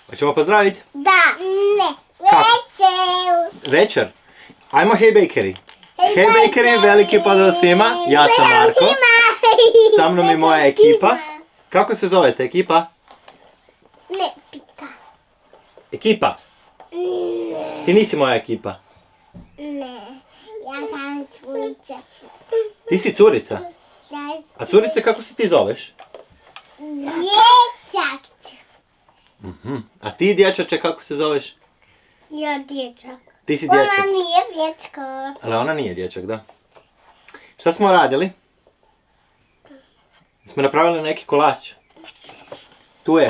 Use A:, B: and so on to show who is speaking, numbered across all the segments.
A: Hoćemo pozdraviti?
B: Da, ne, večer.
A: Večer? Ajmo Hej Bakeri. Hej Bakeri, veliki pozdrav svima. Ja sam Marko. Sa mnom je moja ekipa. Kako se zovete ekipa?
B: Ne, pika.
A: Ekipa? Ti nisi moja ekipa.
B: Ne, ja sam curica.
A: Ti si curica?
B: Da,
A: A curice kako se ti zoveš?
B: dječak.
A: A ti dječače kako se zoveš?
B: Ja dječak.
A: Ti si dječak.
B: Ona nije dječka.
A: Ali ona nije dječak, da. Šta smo radili? Smo napravili neki kolač. Tu je.
B: Ja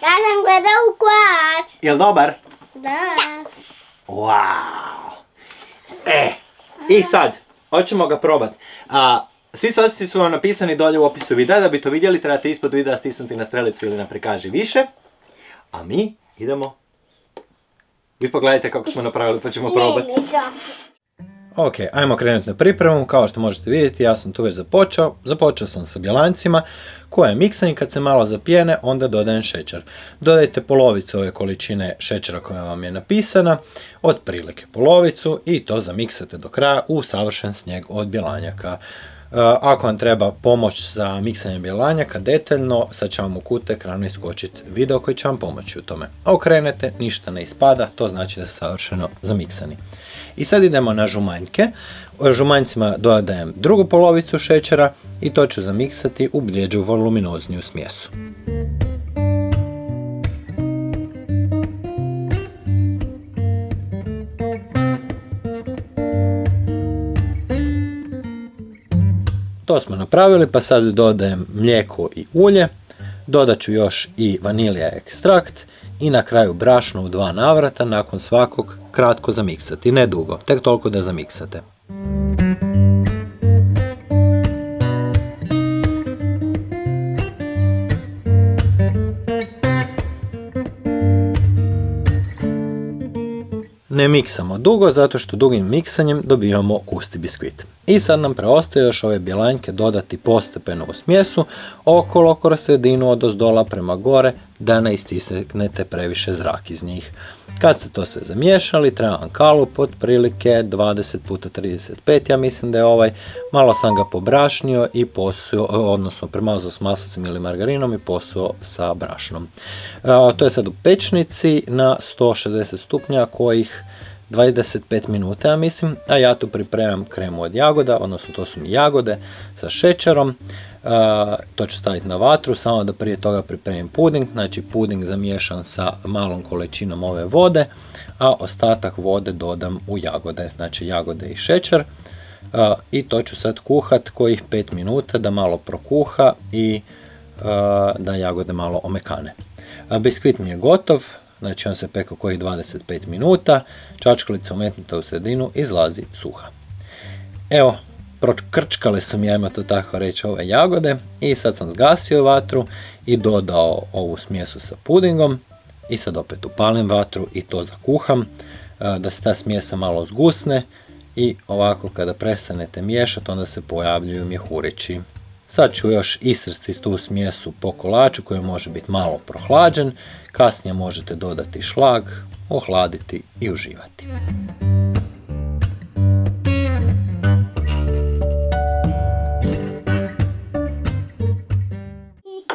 B: sam gledao u kolač.
A: Jel dobar?
B: Da.
A: Wow! I sad, hoćemo ga probat. Svi sastojci su vam napisani dolje u opisu videa, da bi to vidjeli trebate ispod videa stisnuti na strelicu ili na prikaži više. A mi idemo. Vi pogledajte kako smo napravili pa ćemo probati. Ok, ajmo krenuti na pripremu. Kao što možete vidjeti, ja sam tu već započeo. Započeo sam sa bjelancima koje miksam i kad se malo zapijene, onda dodajem šećer. Dodajte polovicu ove količine šećera koja vam je napisana, otprilike polovicu, i to zamiksate do kraja u savršen snijeg od bjelanjaka. Ako vam treba pomoć za miksanje bjelanjaka detaljno, sad će vam u kutu ekranu iskočiti video koji će vam pomoći u tome. Okrenete, ništa ne ispada, to znači da su savršeno zamiksani. I sad idemo na žumanjke. Žumanjcima dodajem drugu polovicu šećera i to ću zamiksati u bljeđu voluminozniju smjesu. To smo napravili, pa sad dodajem mlijeko i ulje, dodat ću još i vanilija ekstrakt i na kraju brašno u 2 navrata, nakon svakog kratko zamiksati, ne dugo, tek toliko da zamiksate. Ne miksamo dugo, zato što dugim miksanjem dobivamo gusti biskvit. I sad nam preostaje još ove bjelanjke dodati postepeno u smjesu, okolo kroz sredinu odozdola prema gore, da ne istisnete previše zrak iz njih. Kad ste to sve zamiješali, treba vam kalup otprilike 20x35, ja mislim da je ovaj, malo sam ga pobrašnio i posuo, odnosno premazao s maslacem ili margarinom i posuo sa brašnom. To je sad u pečnici na 160 stupnja kojih 25 minuta, ja mislim, a ja tu pripremam kremu od jagoda, odnosno to su mi jagode sa šećerom. To ću staviti na vatru, samo da prije toga pripremim puding, znači puding zamiješan sa malom količinom ove vode, a ostatak vode dodam u jagode, znači jagode i šećer. I to ću sad kuhat kojih 5 minuta da malo prokuha i da jagode malo omekane. Biskvit mi je gotov, znači on se peka kojih 25 minuta, čačkalica umetnuta u sredinu izlazi suha. Evo, prokrčkale su mi, ajmo to tako reći, ove jagode i sad sam zgasio vatru i dodao ovu smjesu sa pudingom i sad opet upalim vatru i to zakuham da se ta smjesa malo zgusne i ovako kada prestanete miješati onda se pojavljuju mjehurići. Sad ću još isrsti tu smjesu po kolaču koji može biti malo prohlađen, kasnije možete dodati šlag, ohladiti i uživati.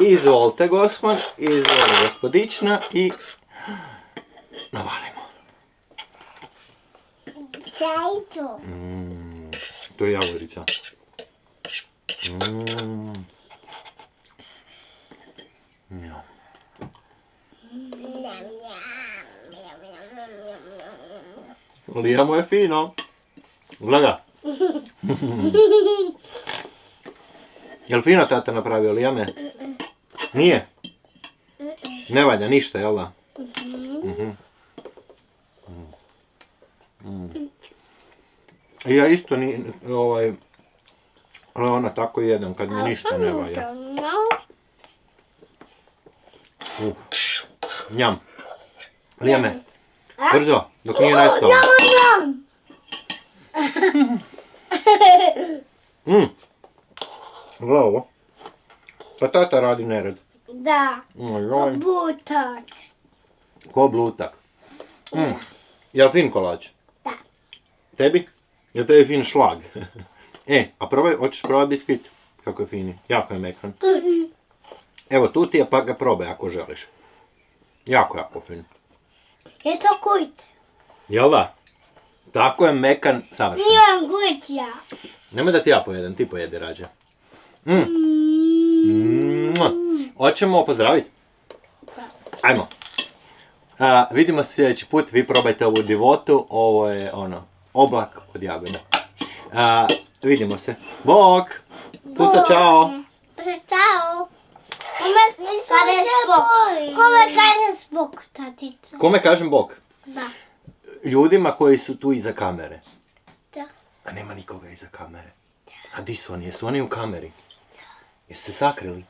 A: Izvolite gospod, izvolite gospodična i navalimo.
B: Zajto.
A: To je jagodica. Lijamo je fino. Gleda. Jel fino tata napravio lijame? Nije? Ne valja ništa, jel da? Ja isto ali ona tako jedem kad mi ništa ne valja. Njam. Lijeme. Brzo, dok nije nestalo. Gledaj ovo. Pa tata radi nered.
B: Da.
A: Ojoj.
B: Butak.
A: Ko blutak. Jel fin kolač?
B: Da.
A: Tebi? Jel tebi fin šlag? A probaj, hoćeš probati biskvit? Kako je fini, jako je mekan. Evo tu ti je, pa ga probaj ako želiš. Jako fin.
B: Je to kujt?
A: Jel da? Tako je mekan, savršen.
B: Imam kujtja.
A: Nemoj da ti ja pojedem, ti pojedi rađe. Hoćemo pozdraviti? Ajmo. Vidimo se sljedeći put, vi probajte ovu divotu, ovo je oblak od jagoda. Vidimo se. Bok! Pusa, čao!
B: Ćao. Kome kažeš bok, tatica?
A: Kome kažem bok?
B: Da.
A: Ljudima koji su tu iza kamere.
B: Da.
A: A nema nikoga iza kamere. A di su oni? Jesu oni u kameri? Jesu se sakrili?